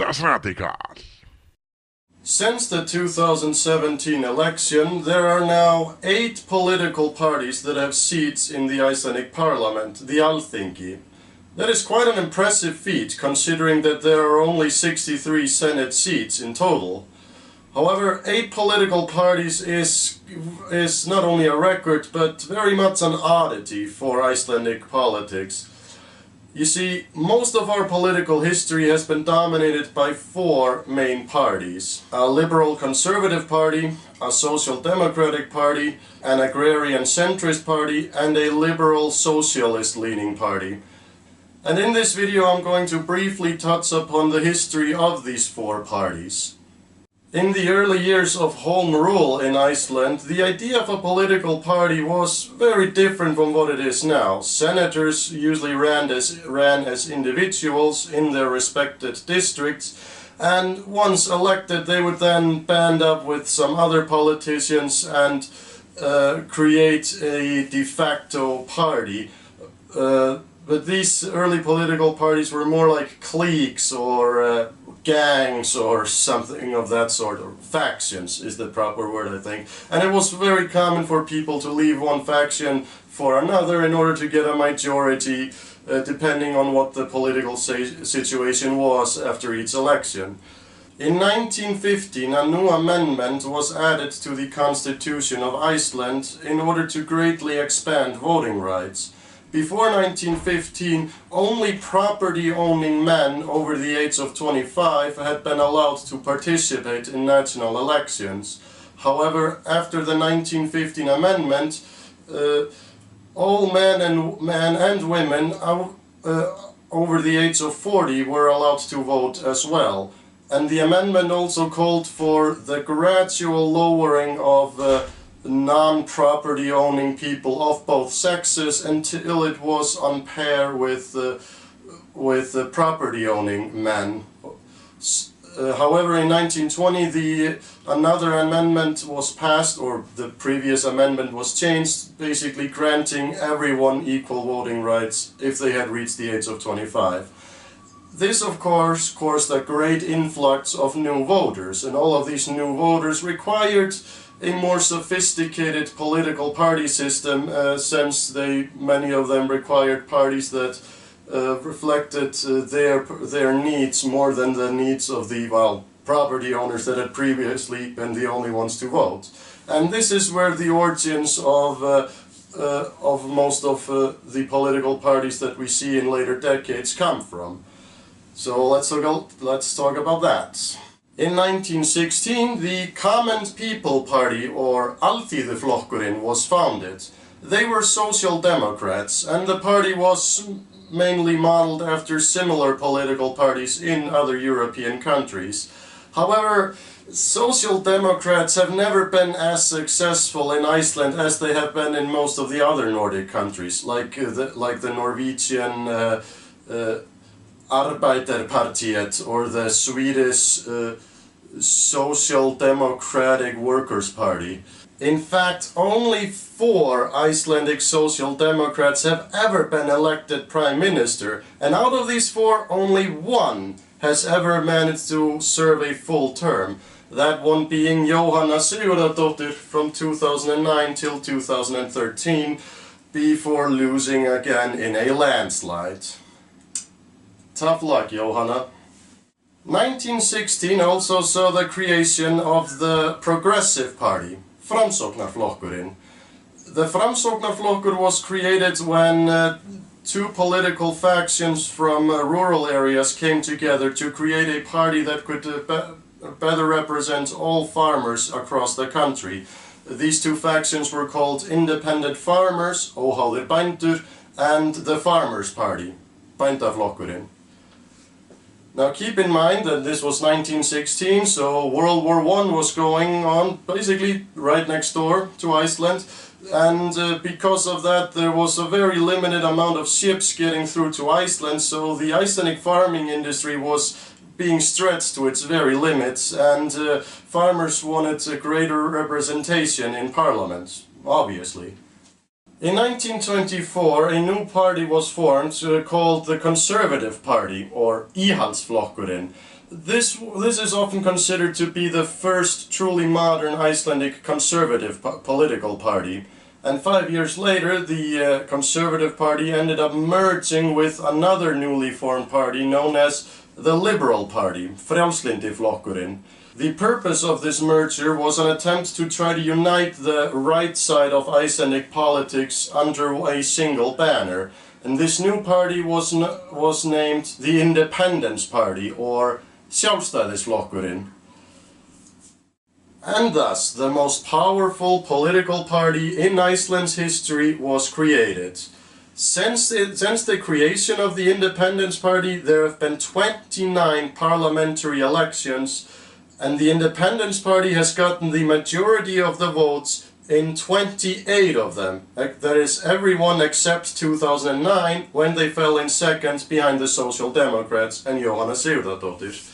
Das Radical. Since the 2017 election, there are now 8 political parties that have seats in the Icelandic parliament, the Alþingi. That is quite an impressive feat, considering that there are only 63 Senate seats in total. However, 8 political parties is not only a record, but very much an oddity for Icelandic politics. You see, most of our political history has been dominated by 4 main parties: a liberal conservative party, a social democratic party, an agrarian centrist party, and a liberal socialist leaning party. And in this video I'm going to briefly touch upon the history of these 4 parties. In the early years of home rule in Iceland, the idea of a political party was very different from what it is now. Senators usually ran as individuals in their respected districts, and once elected they would then band up with some other politicians and create a de facto party. But these early political parties were more like cliques or gangs or something of that sort, or factions is the proper word, I think. And it was very common for people to leave one faction for another in order to get a majority, depending on what the political situation was after each election. In 1915, a new amendment was added to the Constitution of Iceland in order to greatly expand voting rights. Before 1915, only property-owning men over the age of 25 had been allowed to participate in national elections. However, after the 1915 amendment, all men and women over the age of 40 were allowed to vote as well. And the amendment also called for the gradual lowering of non-property owning people of both sexes until it was on par with property owning men. However, in 1920 another amendment was passed, or the previous amendment was changed, basically granting everyone equal voting rights if they had reached the age of 25. This, of course, caused a great influx of new voters, and all of these new voters required a more sophisticated political party system, since many of them required parties that reflected their needs more than the needs of the property owners that had previously been the only ones to vote. And this is where the origins of most of the political parties that we see in later decades come from. So let's talk about that. In 1916, the Common People Party, or Alþýðuflokkurinn, was founded. They were social democrats, and the party was mainly modeled after similar political parties in other European countries. However, social democrats have never been as successful in Iceland as they have been in most of the other Nordic countries, like the Norwegian Arbeiderpartiet or the Swedish Social Democratic Workers' Party. In fact, only 4 Icelandic Social Democrats have ever been elected Prime Minister, and out of these 4, only 1 has ever managed to serve a full term. That one being Jóhanna Sigurðardóttir from 2009 till 2013, before losing again in a landslide. Tough luck, Jóhanna. 1916 also saw the creation of the Progressive Party, Framsóknarflokkurinn. The Framsóknarflokkur was created when 2 political factions from rural areas came together to create a party that could better represent all farmers across the country. These 2 factions were called Independent Farmers, Óháðir bændur, and the Farmers' Party, Bændaflokkurinn. Now keep in mind that this was 1916, so World War I was going on basically right next door to Iceland, and because of that there was a very limited amount of ships getting through to Iceland, so the Icelandic farming industry was being stretched to its very limits, and farmers wanted a greater representation in parliament, obviously. In 1924, a new party was formed called the Conservative Party, or Íhaldsflokkurinn. This is often considered to be the first truly modern Icelandic conservative political party. And 5 years later, the Conservative Party ended up merging with another newly formed party known as the Liberal Party, Frjálslyndiaflokkurinn. The purpose of this merger was an attempt to try to unite the right side of Icelandic politics under a single banner. And this new party was named the Independence Party, or Sjálfstæðisflokkurinn. And thus, the most powerful political party in Iceland's history was created. Since the creation of the Independence Party, there have been 29 parliamentary elections, and the Independence Party has gotten the majority of the votes in 28 of them. That is, everyone except 2009, when they fell in second behind the Social Democrats and Jóhanna Sigurðardóttir.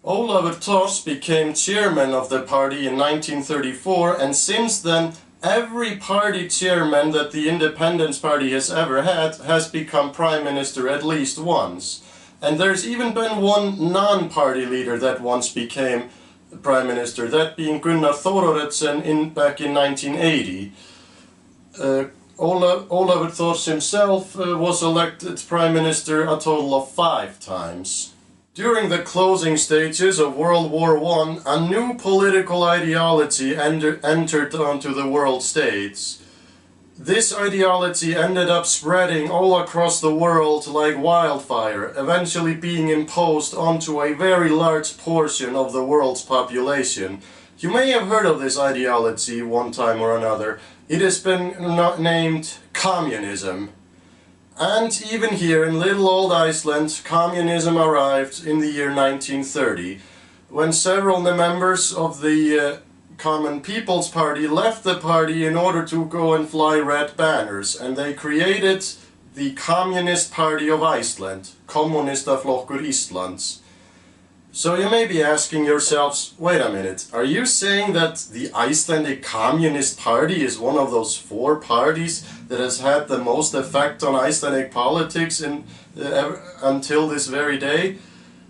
Ólafur Thors became chairman of the party in 1934, and since then every party chairman that the Independence Party has ever had has become prime minister at least once. And there's even been one non-party leader that once became prime minister, that being Gunnar Thoroddsson back in 1980. Ólafur Thors himself was elected prime minister a total of 5 times. During the closing stages of World War I, a new political ideology entered onto the world stage. This ideology ended up spreading all across the world like wildfire, eventually being imposed onto a very large portion of the world's population. You may have heard of this ideology one time or another. It has been named Communism. And even here in little old Iceland, communism arrived in the year 1930, when several members of the Common People's Party left the party in order to go and fly red banners, and they created the Communist Party of Iceland, Kommunistaflokkur Íslands. So you may be asking yourselves, wait a minute, are you saying that the Icelandic Communist Party is one of those 4 parties that has had the most effect on Icelandic politics until this very day?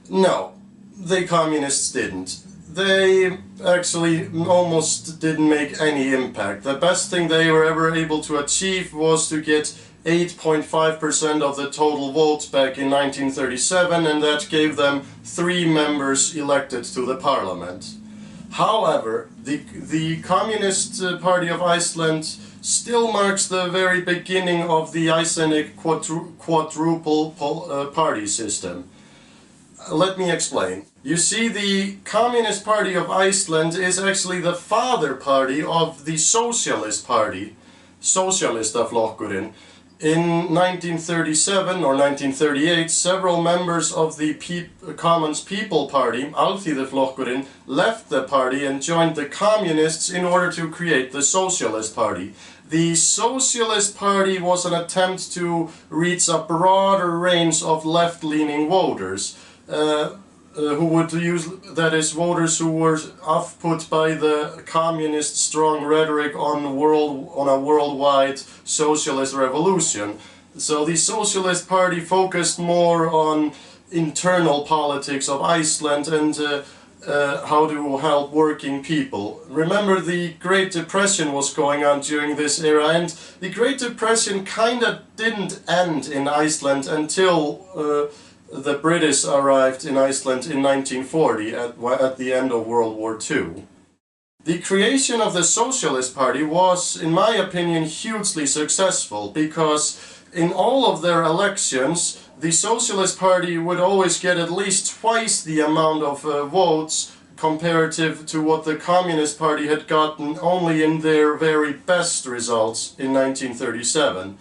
No, the communists didn't. They actually almost didn't make any impact. The best thing they were ever able to achieve was to get 8.5% of the total votes back in 1937, and that gave them 3 members elected to the parliament. However, the Communist Party of Iceland still marks the very beginning of the Icelandic quadruple party system. Let me explain. You see, the Communist Party of Iceland is actually the father party of the Socialist Party, Socialistaflokkurinn. In 1937 or 1938, several members of the Commons People Party, Alþýðuflokkurinn, left the party and joined the Communists in order to create the Socialist Party. The Socialist Party was an attempt to reach a broader range of left-leaning voters, who would use, that is, voters who were off-put by the communist strong rhetoric on a worldwide socialist revolution. So the Socialist Party focused more on internal politics of Iceland and how to help working people. Remember, the Great Depression was going on during this era, and the Great Depression kinda didn't end in Iceland until the British arrived in Iceland in 1940 at the end of World War II. The creation of the Socialist Party was, in my opinion, hugely successful, because in all of their elections the Socialist Party would always get at least twice the amount of votes comparative to what the Communist Party had gotten only in their very best results in 1937.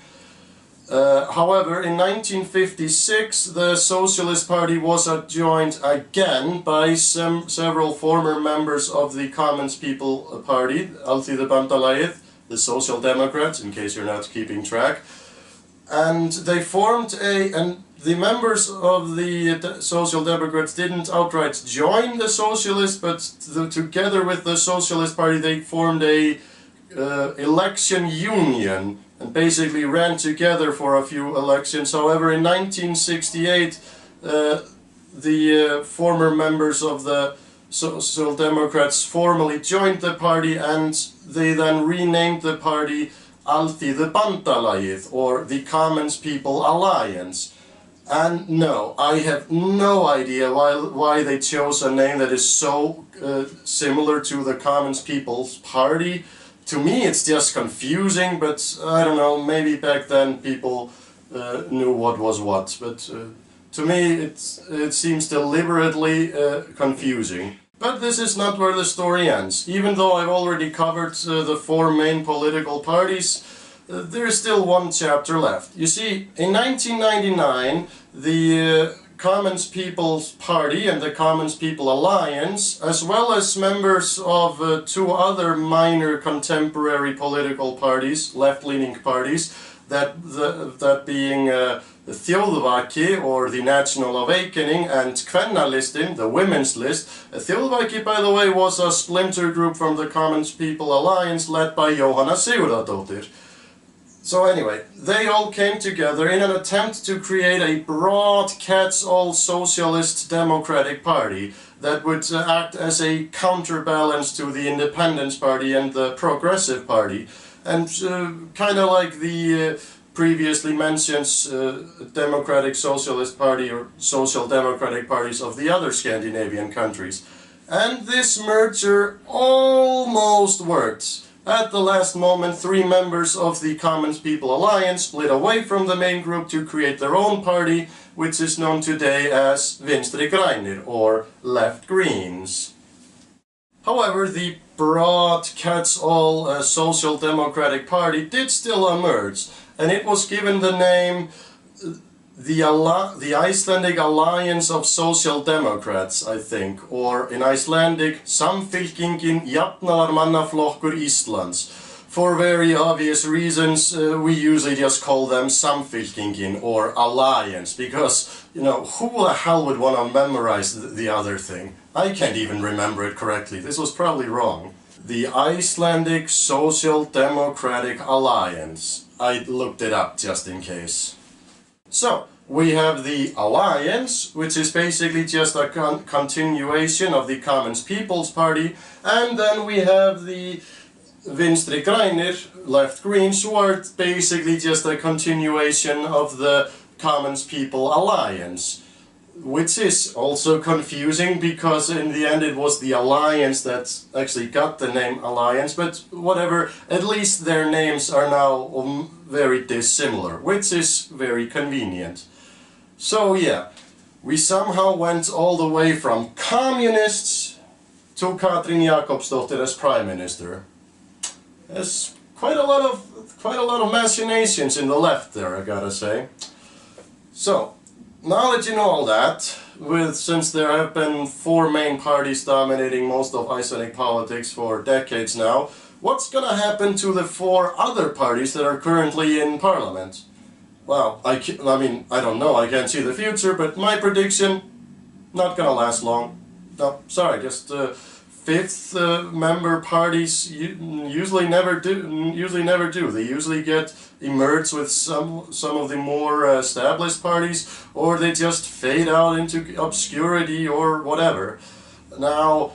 However, in 1956 the Socialist Party was joined again by several former members of the Commons People Party, Alþýðubandalagið, the Social Democrats, in case you're not keeping track. And they formed and the members of the Social Democrats didn't outright join the Socialists, but together with the Socialist Party they formed a election union and basically ran together for a few elections. However, in 1968 the former members of the Social Democrats formally joined the party, and they then renamed the party Alþýðu Bandalagið, or the Commons People Alliance. And no, I have no idea why they chose a name that is so similar to the Commons People's Party. To me it's just confusing, but I don't know, maybe back then people knew what was what. But to me it seems deliberately confusing. But this is not where the story ends. Even though I've already covered the four main political parties, there is still one chapter left. You see, in 1999, the Commons People's Party and the Commons People Alliance, as well as members of two other minor contemporary political parties, left-leaning parties, that being Þjóðvaki, or the National Awakening, and Kvennalistin, the Women's List. Þjóðvaki, by the way, was a splinter group from the Commons People Alliance led by Jóhanna Sigurðardóttir. So anyway, they all came together in an attempt to create a broad catch-all socialist democratic party that would act as a counterbalance to the Independence Party and the Progressive Party, and kind of like the previously mentioned Democratic Socialist Party or Social Democratic parties of the other Scandinavian countries. And this merger almost worked. At the last moment, three members of the Commons People Alliance split away from the main group to create their own party, which is known today as Vinstri Grænir, or Left Greens. However, the broad catch-all Social Democratic Party did still emerge, and it was given the name the Icelandic Alliance of Social Democrats, I think, or in Icelandic, Samfylkingin Jafnaðarmannaflokkur Íslands. For very obvious reasons, we usually just call them Samfylkingin, or Alliance, because, you know, who the hell would want to memorize the other thing? I can't even remember it correctly. This was probably wrong. The Icelandic Social Democratic Alliance. I looked it up just in case. So, we have the Alliance, which is basically just a continuation of the Commons People's Party, and then we have the Vinstri Grænir, Left Greens, who are basically just a continuation of the Commons People Alliance. Which is also confusing, because in the end it was the Alliance that actually got the name Alliance, but whatever, at least their names are now very dissimilar, which is very convenient. So yeah, we somehow went all the way from communists to Katrín Jakobsdóttir as Prime Minister. There's quite a lot of machinations in the left there, I gotta say. So, now that you know all that, since there have been four main parties dominating most of Icelandic politics for decades now, what's gonna happen to the four other parties that are currently in parliament? Well, I mean, I don't know, I can't see the future, but my prediction, not gonna last long. No, sorry, just fifth member parties usually never do. They usually emerge with some of the more established parties, or they just fade out into obscurity or whatever. Now,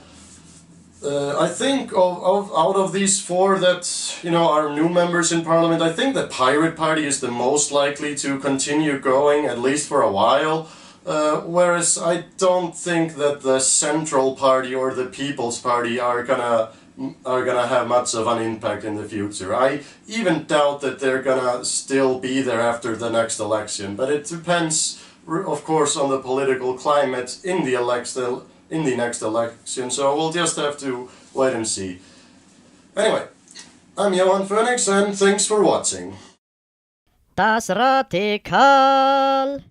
I think out of these four that, you know, are new members in parliament, I think the Pirate Party is the most likely to continue going, at least for a while. Whereas I don't think that the Central Party or the People's Party are gonna have much of an impact in the future. I even doubt that they're gonna still be there after the next election. But it depends, of course, on the political climate in the next election. So we'll just have to wait and see. Anyway, I'm Johan Phoenix, and thanks for watching. Das Radikal.